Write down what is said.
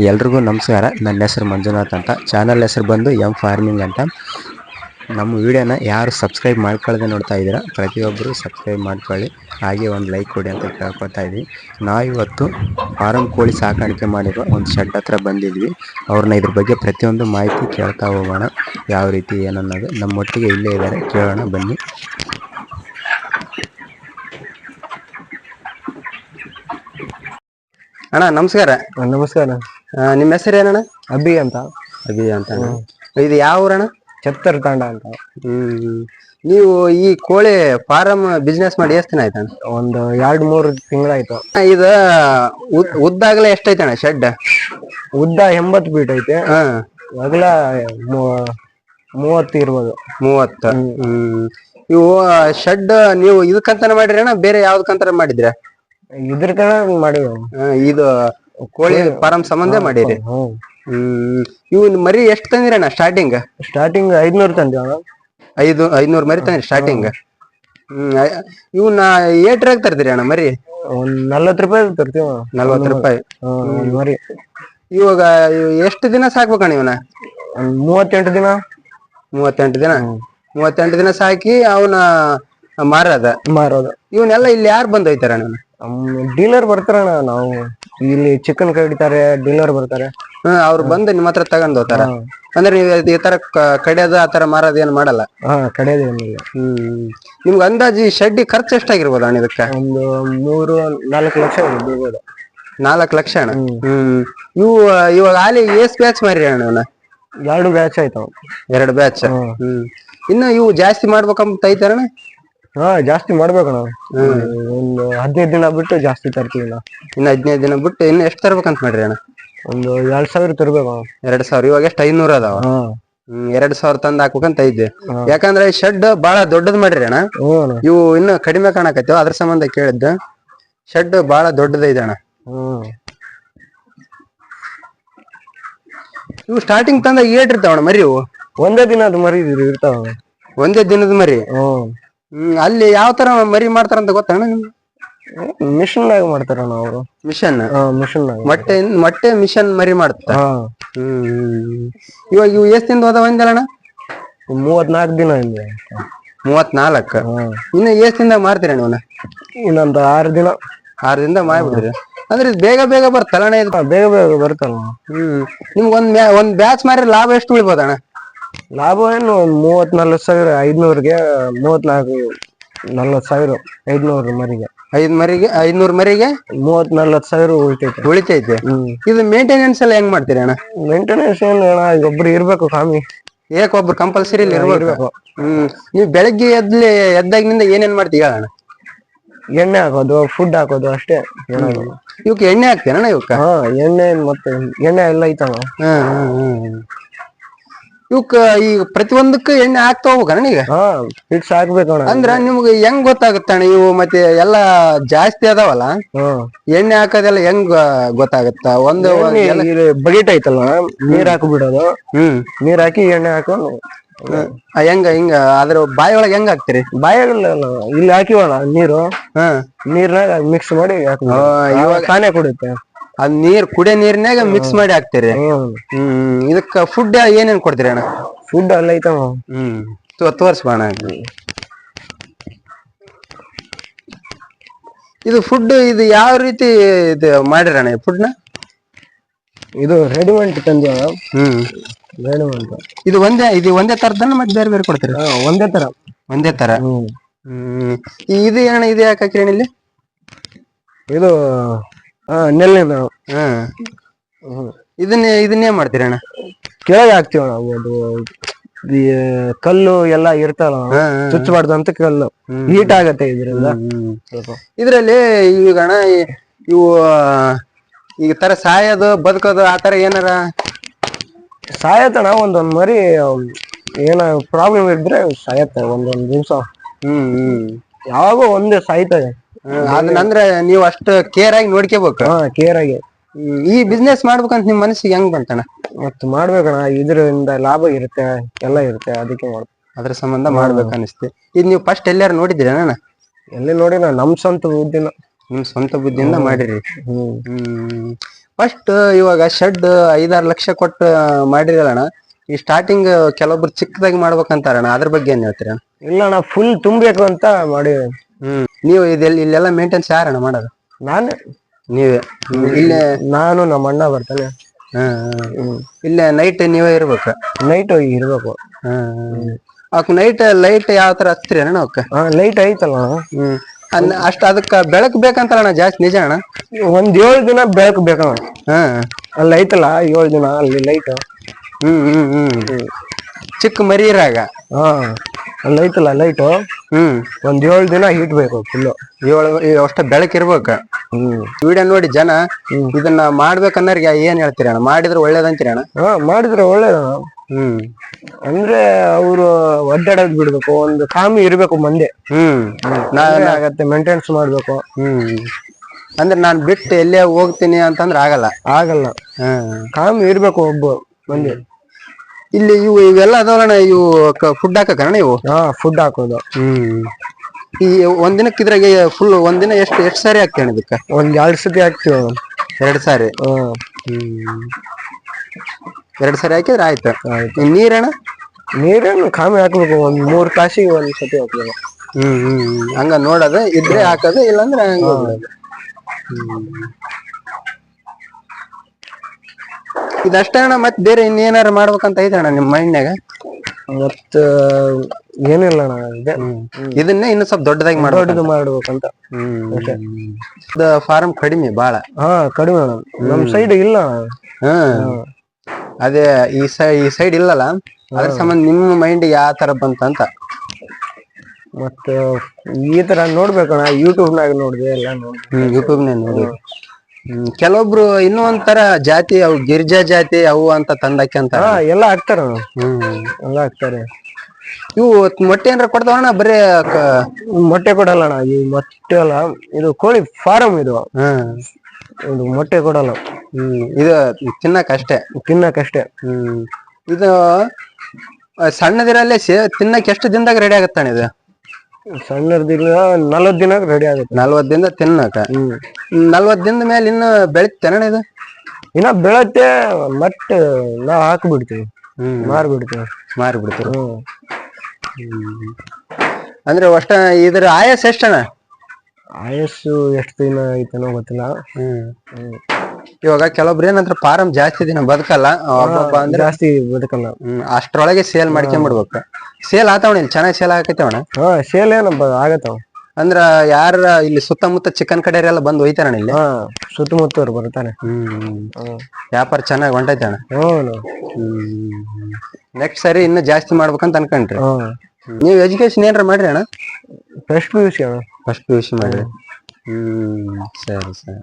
ಎಲ್ರಿಗೂ ನಮಸ್ಕಾರ. ನನ್ನ ಹೆಸರು ಮಂಜುನಾಥ್ ಅಂತ. ಚಾನಲ್ ಹೆಸರು ಬಂದು ಎಂ ಫಾರ್ಮಿಂಗ್ ಅಂತ. ನಮ್ಮ ವಿಡಿಯೋನ ಯಾರು ಸಬ್ಸ್ಕ್ರೈಬ್ ಮಾಡ್ಕೊಳ್ಳದೆ ನೋಡ್ತಾ ಇದ್ದೀರಾ, ಪ್ರತಿಯೊಬ್ಬರು ಸಬ್ಸ್ಕ್ರೈಬ್ ಮಾಡ್ಕೊಳ್ಳಿ, ಹಾಗೆ ಒಂದು ಲೈಕ್ ಕೊಡಿ ಅಂತ ಕೇಳ್ಕೊತಾ ಇದ್ವಿ. ನಾವಿವತ್ತು ಫಾರಂ ಕೋಳಿ ಸಾಕಾಣಿಕೆ ಮಾಡಿರೋ ಒಂದು ಶೆಡ್ ಹತ್ರ ಬಂದಿದ್ವಿ. ಅವ್ರನ್ನ ಇದ್ರ ಬಗ್ಗೆ ಪ್ರತಿಯೊಂದು ಮಾಹಿತಿ ಕೇಳ್ತಾ ಹೋಗೋಣ, ಯಾವ ರೀತಿ ಏನನ್ನೋದು. ನಮ್ಮೊಟ್ಟಿಗೆ ಇಲ್ಲೇ ಇದ್ದಾರೆ, ಕೇಳೋಣ ಬನ್ನಿ. ಅಣ್ಣ ನಮಸ್ಕಾರ. ನಮಸ್ಕಾರ. ನಿಮ್ಮ ಹೆಸರು ಏನಣ್ಣ? ಅಭಿ ಅಂತ. ಅಭಿ ಅಂತ. ಇದು ಯಾವ ಊರಣ್ಣ? ಛತ್ತರ್ ತಾಂಡ ಅಂತ. ನೀವು ಈ ಕೋಳಿ ಫಾರಂ ಬಿಸ್ನೆಸ್ ಮಾಡಿ ಎಷ್ಟು ದಿನ ಆಯ್ತಣ್ಣ? ಒಂದು 2-3 ತಿಂಗಳಾಯ್ತು. ಇದ ಉದ್ದಾಗಲೇ ಎಷ್ಟೈತಣ್ಣ ಶೆಡ್? ಉದ್ದ 80 ಫೀಟ್ ಐತೆ. ಅಗಲ 30 ಇರ್ಬೋದು. 30. ಇವು ಶೆಡ್ ನೀವು ಇದಕ್ಕಂತಾನೆ ಮಾಡಿರಿ ಅಣ್ಣ, ಬೇರೆ ಯಾವ್ದಕ್ಕಂತಾರ ಮಾಡಿದ್ರ? ಇದ್ರ ತರ ಮಾಡಿವ. ಇದು ಕೋಳಿ ಫಾರಂ ಸಂಬಂಧ ಮಾಡಿರಿ. ಇವ್ ಮರಿ ಎಷ್ಟ್ ತಂದಿರಣ್ಣ ಸ್ಟಾರ್ಟಿಂಗ್? 500 ತಂದಿವ. 500 ಮರಿ ತಂದ್ರಿ ಸ್ಟಾರ್ಟಿಂಗ್. ಇವನ್ನ ಏಟ್ರಾಗ ತರ್ತೀರಿ ಅಣ್ಣ ಮರಿ? ಒಂದ್ 40 ರೂಪಾಯಿ ತರ್ತೀವ. 40 ರೂಪಾಯಿ ಮರಿ. ಇವಾಗ ಎಷ್ಟು ದಿನ ಸಾಕ್ಬೇಕಣ್ಣ ಇವನ? 38 ದಿನ. 38 ದಿನ ಸಾಕಿ ಅವನ ಮಾರೋದು. ಇವನ್ನೆಲ್ಲ ಇಲ್ಲಿ ಯಾರು ಬಂದೋಯ್ತಾರಣ್ಣ? ಡೀಲರ್ ಬರ್ತಾರಣ್ಣ. ನಾವು ಇಲ್ಲಿ ಚಿಕನ್ ಕಡಿತಾರೆ, ಡೀಲರ್ ಬರ್ತಾರೆ. ಅವ್ರು ಬಂದು ನಿಮ್ಮ ಹತ್ರ ತಗೊಂಡ್ ಹೋಗ್ತಾರ. ಅಂದ್ರೆ ನೀವು ಈ ತರ ಕಡಿಯೋದು ಆ ತರ ಮಾರೋದು ಏನ್ ಮಾಡಲ್ಲ? ಕಡಿಯೋದು ಏನಿಲ್ಲ. ನಿಮ್ಗೆ ಅಂದಾಜು ಶೆಡ್ ಖರ್ಚು ಎಷ್ಟಾಗಿರ್ಬೋದು ಅಣ್ಣ ಇದಕ್ಕ? ಒಂದು 3-4 ಲಕ್ಷ ಬೀಳ್ಬೋದು. 4 ಲಕ್ಷ ಅಣ್ಣ. ಇವು ಇವಾಗ ಹಾಲಿ ಎಸ್ ಬ್ಯಾಚ್ ಮಾರಿ ಅಣ್ಣ ಇವನ್ನ? 2 ಬ್ಯಾಚ್ ಆಯ್ತಾವ. 2 ಬ್ಯಾಚ್. ಇನ್ನು ಇವು ಜಾಸ್ತಿ ಮಾಡ್ಬೇಕಂತ ಐತಾರಣ್ಣ? ಜಾಸ್ತಿ ಮಾಡ್ಬೇಕಣ್ಣ. ಒಂದು 15 ದಿನ ಬಿಟ್ಟು ಜಾಸ್ತಿ ತರ್ತೀವಿ. ಇನ್ನು 15 ದಿನ ಬಿಟ್ಟು ಇನ್ನು ಎಷ್ಟು ತರ್ಬೇಕಂತ ಮಾಡ್ರಿ ಅಣ್ಣ? ಒಂದು 2000 ತರ್ಬೇಕು. 2000. ಇವಾಗ ಎಷ್ಟು 500 ಅದಾವ? 2000 ತಂದ್ ಹಾಕ್ಬೇಕಂತ ಐತೆ. ಯಾಕಂದ್ರೆ ಶೆಡ್ ಬಾಳ ದೊಡ್ಡದ್ ಮಾಡ್ರಿ ಅಣ್ಣ. ಇವು ಇನ್ನು ಕಡಿಮೆ ಕಾಣಕತ್ತೇವ, ಅದ್ರ ಸಂಬಂಧ ಕೇಳಿದ್ದ. ಶೆಡ್ ಬಾಳ ದೊಡ್ಡದೈತೆ ಅಣ್ಣ. ಇವು ಸ್ಟಾರ್ಟಿಂಗ್ ತಂದ ಏಟ್ ಇರ್ತಾವಣ್ಣ ಮರಿ? ಇವು ಒಂದೇ ದಿನದ ಮರಿ ಇರ್ತಾವ. ಒಂದೇ ದಿನದ ಮರಿ? ಅಲ್ಲಿ ಯಾವ ತರ ಮರಿ ಮಾಡ್ತಾರಂತ ಗೊತ್ತಣ್ಣ ನಿಮ್ಗೆ? ಮಿಷನ್ ನಾಗ ಮಾಡ್ತಾರಣ್ಣ ಅವರು. ಮಿಷನ್ ಮೊಟ್ಟೆ ಮಿಷನ್ ಮರಿ ಮಾಡ್ತಾರ. ಇವಾಗ ಇವು ಎಷ್ಟ್ ದಿನ ಹೋದ ಒಂದಲ್ಲಣ್ಣ? 34 ದಿನ ಇದೆ. 34. ಇನ್ನು ಎಷ್ಟ್ ದಿನದಾಗ ಮಾರ್ತೀರ ನೀವನ್ನ? ಇನ್ನೊಂದು 6 ದಿನ. 6 ದಿನದಾಗ ಮಾರ್ಬಿಡ್ರಿ. ಅಂದ್ರೆ ಇದು ಬೇಗ ಬರ್ತಲ್ಲಣ್ಣ? ಇದು ಬೇಗ ಬರ್ತಲ್ಲ. ನಿಮ್ಗೆ ಒಂದ್ ಬ್ಯಾಚ್ ಮಾರಿ ಲಾಭ ಎಷ್ಟು ಉಳಿಬೋದಣ್ಣ? ಲಾಭ ಏನು 34 ಸಾವಿರ. 500ಗೆ 34,000. 500 ಮರಿಗೆ. 500 ಮರಿಗೆ 34 ಸಾವಿರ ಉಳಿತೈತೆ. ಇದು ಮೇಂಟೆನೆನ್ಸ್ ಎಲ್ಲ ಹೆಂಗ್ ಮಾಡ್ತೀರಿ ಅಣ್ಣ? ಮೇಂಟೆನೆನ್ಸ್ ಏನು ಅಣ್ಣ, ಒಬ್ರು ಇರ್ಬೇಕು ಸ್ವಾಮಿ. ಒಬ್ರು ಕಂಪಲ್ಸರಿ ಇರ್ಬೇಕು. ನೀವು ಬೆಳಗ್ಗೆ ಎದ್ದಾಗಿನಿಂದ ಏನೇನ್ ಮಾಡ್ತೀವಿ ಅಣ್ಣ? ಎಣ್ಣೆ ಹಾಕೋದು, ಫುಡ್ ಹಾಕೋದು ಅಷ್ಟೇ. ಇವಕ್ಕೆ ಎಣ್ಣೆ ಹಾಕ್ತೇನಣ್ಣ? ಇವಕ್ಕ ಎಣ್ಣೆ ಮತ್ತೆ ಎಣ್ಣೆ ಎಲ್ಲ ಐತವ. ಇವಕ್ಕ ಈ ಪ್ರತಿಯೊಂದಕ್ಕೂ ಎಣ್ಣೆ ಹಾಕ್ತಾ ಹೋಗ್ಬೇಕಣ್ಣ ಈಗ? ಫಿಕ್ಸ್ ಹಾಕ್ಬೇಕಣ್ಣ. ಅಂದ್ರ ನಿಮ್ಗೆ ಹೆಂಗ್ ಗೊತ್ತಾಗುತ್ತಣ್ಣ ಇವು ಮತ್ತೆ ಎಲ್ಲಾ ಜಾಸ್ತಿ ಅದಾವಲ್ಲ, ಎಣ್ಣೆ ಹಾಕೋದೆಲ್ಲ ಹೆಂಗ್ ಗೊತ್ತಾಗುತ್ತ? ಒಂದು ಬಕೆಟ್ ಐತಲ್ಲ, ನೀರ್ ಹಾಕ್ಬಿಡೋದು. ನೀರ್ ಹಾಕಿ ಎಣ್ಣೆ ಹಾಕೊಂಡು ಹಿಂಗ ಅದ್ರ ಬಾಯಿ ಒಳಗೆ ಹೆಂಗ್ ಹಾಕ್ತಿರಿ? ಬಾಯಾಗಲ್ಲ, ಇಲ್ಲಿ ಹಾಕಿವಲ್ಲ ನೀರು, ನೀರ್ನಾಗ ಮಿಕ್ಸ್ ಮಾಡಿ ಇವಾಗ ತಾನೇ ಕುಡಿಯುತ್ತೆ. ಅದ್ ಕುಡಿಯೋ ನೀರ್ನಾಗ ಮಿಕ್ಸ್ ಮಾಡಿ ಹಾಕ್ತಿರಿ. ಇದಕ್ಕ ಫುಡ್ ಏನೇನ್ ಕೊಡ್ತೀರಿ ಅಣ್ಣ? ಫುಡ್ ಎಲ್ಲ ಐತವ. ತೋರ್ಸ್ಬೋಣ. ಇದು ಫುಡ್ ಇದು ಯಾವ ರೀತಿ ಇದು ಮಾಡಿರಣ್ಣ ಫುಡ್ ನ? ಇದು ರೆಡಿಮೇಡ್ ತಂದ್ಯಾವ. ರೆಡಿಮೇಡ್. ಇದು ಒಂದೇ ತರದನ್ನ ಮತ್ತೆ ಬೇರೆ ಬೇರೆ ಕೊಡ್ತೀರಿ? ಒಂದೇ ತರ. ಇದು ಏನಣ್ಣ, ಇದು ಯಾಕೆ ಹಾಕಿರಿ ಇಲ್ಲಿ? ಇದು ನೆಲ್ಲಿನ. ಇದನ್ನೇ ಮಾಡ್ತೀರಿ ಅಣ್ಣ? ಕೆಳಗೆ ಹಾಕ್ತಿವ ನಾವು. ಅದು ಕಲ್ಲು ಎಲ್ಲ ಇರ್ತಾವ, ಚುಚ್ಚಬಾರ್ದು ಅಂತ ಕಲ್ಲು. ಹೀಟ್ ಆಗತ್ತೆ ಇದರಿಂದ. ಇದ್ರಲ್ಲಿ ಈಗ ಅಣ್ಣ ಇವು ಈಗ ತರ ಸಾಯೋದು ಬದುಕೋದು ಆತರ ಏನಾರ ಸಾಯತ್ತಣ? ಒಂದೊಂದ್ ಮರಿ ಏನ ಪ್ರಾಬ್ಲಮ್ ಇದ್ರೆ ಸಾಯತ್ತೆ ಒಂದೊಂದ್ ದಿವ್ಸ. ಯಾವಾಗೋ ಒಂದೇ ಸಾಯ್ತದೆ. ಅದನ್ನಂದ್ರೆ ನೀವು ಅಷ್ಟು ಕೇರ್ ಆಗಿ ನೋಡ್ಕೋಬೇಕು. ಕೇರ್ ಆಗಿ. ಈ ಬಿಸ್ನೆಸ್ ಮಾಡ್ಬೇಕಂತ ನಿಮ್ ಮನಸ್ಸಿಗೆ ಹೆಂಗ್ ಬಂತಣ್ಣ? ಮತ್ ಮಾಡ್ಬೇಕಣ್ಣ, ಇದರಿಂದ ಲಾಭ ಇರುತ್ತೆ, ಎಲ್ಲ ಇರುತ್ತೆ, ಅದಕ್ಕೆ ಅದ್ರ ಸಂಬಂಧ ಮಾಡ್ಬೇಕು ಅನಿಸ್ತಿ. ಇದು ನೀವು ಫಸ್ಟ್ ಎಲ್ಲಾರು ನೋಡಿದ್ದೀರ ಅಣ್ಣ? ಎಲ್ಲಿ ನೋಡಿನ, ನಮ್ ಸ್ವಂತ ಬುದ್ಧಿನ. ನಿಮ್ ಸ್ವಂತ ಬುದ್ಧಿಯಿಂದ ಮಾಡಿರಿ. ಫಸ್ಟ್ ಇವಾಗ ಶೆಡ್ 5-6 ಲಕ್ಷ ಕೊಟ್ಟು ಮಾಡಿರಲ್ಲ ಈ ಸ್ಟಾರ್ಟಿಂಗ್ ಕೆಲವೊಬ್ರು ಚಿಕ್ಕದಾಗಿ ಮಾಡ್ಬೇಕಂತಾರಣ ಅದ್ರ ಬಗ್ಗೆ ಏನ್ ಹೇಳ್ತೀರ? ಇಲ್ಲ ಅಣ್ಣ ಫುಲ್ ತುಂಬಬೇಕು ಅಂತ ಮಾಡಿ. ನೀವು ಇಲ್ಲೆಲ್ಲ ಮೇಂಟೆನ್ಸ್ ಯಾರಣ್ಣ ಮಾಡೋದು? ನಾನೇ. ನೀವೇ? ಇಲ್ಲೇ ನಾನು ನಮ್ಮ ಅಣ್ಣ ಬರ್ತಾನೆ. ಇಲ್ಲೇ ನೈಟ್ ನೀವೇ ಇರ್ಬೇಕು? ನೈಟ್ ಇರ್ಬೇಕು. ಅವಕ್ ನೈಟ್ ಲೈಟ್ ಯಾವ ತರ ಹಚ್ತೀರಿ ಅಣ್ಣ ಅವಕ್ಕ? ಲೈಟ್ ಐತಲ್ಲ. ಅಷ್ಟ ಅದಕ್ಕ ಬೆಳಕು ಬೇಕಂತಲ್ಲ ಜಾಸ್ತಿ, ನಿಜ ಅಣ್ಣ? ಒಂದ್ 7 ದಿನ ಬೆಳಕು ಬೇಕಣ್ಣ. ಅಲ್ಲಿ ಐತಲ್ಲ 7 ದಿನ ಅಲ್ಲಿ ಲೈಟ್. ಚಿಕ್ಕ ಮರಿ ಇರಾಗ ಅಲ್ಲಿ ಐತಲ್ಲ ಲೈಟ್. ಒಂದ್ 7 ದಿನ ಹೀಟ್ ಬೇಕು ಫುಲ್. ಅಷ್ಟ ಬೆಳಕ್ ಇರ್ಬೇಕ. ವಿಡಿಯೋ ನೋಡಿ ಜನ ಇದನ್ನ ಮಾಡ್ಬೇಕನ್ನೋರ್ಗೆ ಏನ್ ಹೇಳ್ತೀರಿ ಅಣ್ಣ? ಮಾಡಿದ್ರೆ ಒಳ್ಳೇದಂತೀರಿ ಅಣ್ಣ? ಮಾಡಿದ್ರೆ ಒಳ್ಳೇದಣ್ಣ. ಅಂದ್ರೆ ಅವ್ರು ಒಡ್ಡಾಡೋದ್ ಬಿಡ್ಬೇಕು, ಒಂದು ಕಾಮಿ ಇರ್ಬೇಕು ಮಂದೆ. ಆಗತ್ತೆ ಮೇಂಟೆನೆನ್ಸ್ ಮಾಡ್ಬೇಕು. ಅಂದ್ರೆ ನಾನ್ ಬಿಟ್ಟು ಎಲ್ಲೇ ಹೋಗ್ತೀನಿ ಅಂತಂದ್ರೆ ಆಗಲ್ಲ. ಕಾಮಿ ಇರ್ಬೇಕು ಒಬ್ಬ ಮಂದಿ. ಇಲ್ಲಿ ಇವೆಲ್ಲ ಅದಾವಣ್ಣ, ಇವು ಫುಡ್ ಹಾಕಣ ಇವು? ಫುಡ್ ಹಾಕೋದು. ಈ ಒಂದಿನಕ್ಕೆ ಇದ್ರಾಗೆ ಫುಲ್ ಒಂದಿನ ಎಷ್ಟು ಸಾರಿ ಹಾಕ್ತೇನೆ ಇದಕ್ಕ? ಒಂದ್ 2 ಸತಿ ಹಾಕ್ತಿವ. 2 ಸಾರಿ? 2 ಸಾರಿ ಹಾಕಿದ್ರೆ ಆಯ್ತು. ನೀರಣ್ಣ? ನೀರೇನು ಕಾಮಿ ಹಾಕ್ಬೇಕು, ಒಂದ್ 3 ತಾಸಿಗೆ ಒಂದ್ ಸತಿ ಹಾಕ್ಬೇಕು. ಹಂಗ ನೋಡೋದು ಇದ್ರೆ ಹಾಕೋದು, ಇಲ್ಲಾಂದ್ರೆ ಹಂಗ ಹೋಗೋದು. ಇದಷ್ಟೇ ಅಣ್ಣ? ಮತ್ ಬೇರೆ ಇನ್ನೇನಾರ ಮಾಡ್ಬೇಕಂತ ಐತೆ ಅಣ್ಣ ನಿಮ್ ಮೈಂಡ್ನಾಗ? ಮತ್ತ ಏನಿಲ್ಲ ಅಣ್ಣ. ಇದನ್ನೇ ಇನ್ನು ಸ್ವಲ್ಪ ದೊಡ್ಡದಾಗಿ ಮಾಡ್ಬೇಕಂತ. ಫಾರಂ ಕಡಿಮೆ ಬಾಳ? ಕಡಿಮೆ ಅಣ್ಣ, ನಮ್ ಸೈಡ್ ಇಲ್ಲ. ಅದೇ ಈ ಸೈಡ್ ಇಲ್ಲಲ್ಲ, ಅದ್ರ ಸಂಬಂಧ ನಿಮ್ ಮೈಂಡ್ ಯಾವ ತರ ಬಂತಂತ. ಮತ್ತ ಈ ತರ ನೋಡ್ಬೇಕಣ್ಣ, ಯೂಟ್ಯೂಬ್ ನಾಗ ನೋಡಿದೆ ಎಲ್ಲ. ಯೂಟ್ಯೂಬ್ ನಾಗ ನೋಡಿ ಕೆಲವೊಬ್ರು ಇನ್ನೂ ಒಂಥರ ಜಾತಿ, ಅವು ಗಿರಿಜಾ ಜಾತಿ ಅವು ಅಂತ ತಂದಾಕಿ ಅಂತ ಎಲ್ಲ ಹಾಕ್ತಾರ. ಎಲ್ಲ ಹಾಕ್ತಾರೆ. ಇವು ಮೊಟ್ಟೆ ಏನಾರ ಕೊಡ್ತಾವಣ್ಣ? ಬರೀ ಮೊಟ್ಟೆ ಕೊಡಲ್ಲ ಅಣ್ಣ. ಈ ಮೊಟ್ಟೆ ಅಲ್ಲ, ಇದು ಕೋಳಿ ಫಾರಂ. ಇದು ಮೊಟ್ಟೆ ಕೊಡಲ್ಲ. ಇದು ತಿನ್ನಕಷ್ಟೇ? ಇದು ಸಣ್ಣದಿರಲ್ಲೇ ತಿನ್ನಕ್ ಎಷ್ಟು ದಿನದಾಗ ರೆಡಿ ಆಗತ್ತಾನ ಇದು? ಸಣ್ಣದಿಲ್ಲ 40 ದಿನ ರೆಡಿ ಆಗುತ್ತೆ. 40 ದಿನದ ತಿನ್ನಕ? 40 ದಿನದ ಮೇಲೆ ಇನ್ನು ಬೆಳಿತೇನ ಇದು? ಇನ್ನ ಬೆಳತ್ತೆ, ಮತ್ತೆ ನಾವ್ ಹಾಕ್ಬಿಡ್ತೀವಿ, ಮಾರ್ಬಿಡ್ತೀವಿ. ಅಂದ್ರೆ ಅಷ್ಟ ಇದ್ರ ಆಯಸ್ ಎಷ್ಟಣ್ಣ? ಆಯಸ್ಸು ಎಷ್ಟು ದಿನ ಐತನೋ ಗೊತ್ತಿಲ್ಲ. ಇವಾಗ ಕೆಲವೊಬ್ರು ಏನಂದ್ರೆ ಫಾರಂ ಜಾಸ್ತಿ ದಿನ ಬದುಕಲ್ಲ, ಜಾಸ್ತಿ ಬದುಕಲ್ಲ. ಅಷ್ಟ್ರೊಳಗೆ ಸೇಲ್ ಮಾಡ್ಕೊಂಡ್ಬಿಡ್ಬೇಕು. ಸೇಲ್ ಆತವಣ? ಇಲ್ಲಿ ಚೆನ್ನಾಗಿ ಸೇಲ್ ಆಗತ್ತವಣ? ಸೇಲ್ ಏನ ಆಗತ್ತವ. ಅಂದ್ರ ಯಾರ ಇಲ್ಲಿ ಸುತ್ತಮುತ್ತ ಚಿಕನ್ ಕಡೆಯರೆಲ್ಲ ಬಂದು ಒಯ್ತಾರಣ ಇಲ್ಲಿ? ಸುತ್ತಮುತ್ತವ್ರು ಬರ್ತಾನೆ. ವ್ಯಾಪಾರ ಚೆನ್ನಾಗಿ ಹೊಂಟೈತೆ ಅಣ್ಣ? ನೆಕ್ಸ್ಟ್ ಸರಿ ಇನ್ನು ಜಾಸ್ತಿ ಮಾಡ್ಬೇಕಂತ ಅನ್ಕೊಂಡ್ರಿ? ನೀವ್ ಎಜುಕೇಶನ್ ಏನಾರ ಮಾಡ್ರಿ ಅಣ್ಣ? ಫಸ್ಟ್ PUC ಮಾಡ್ರಿ. ಸರಿ.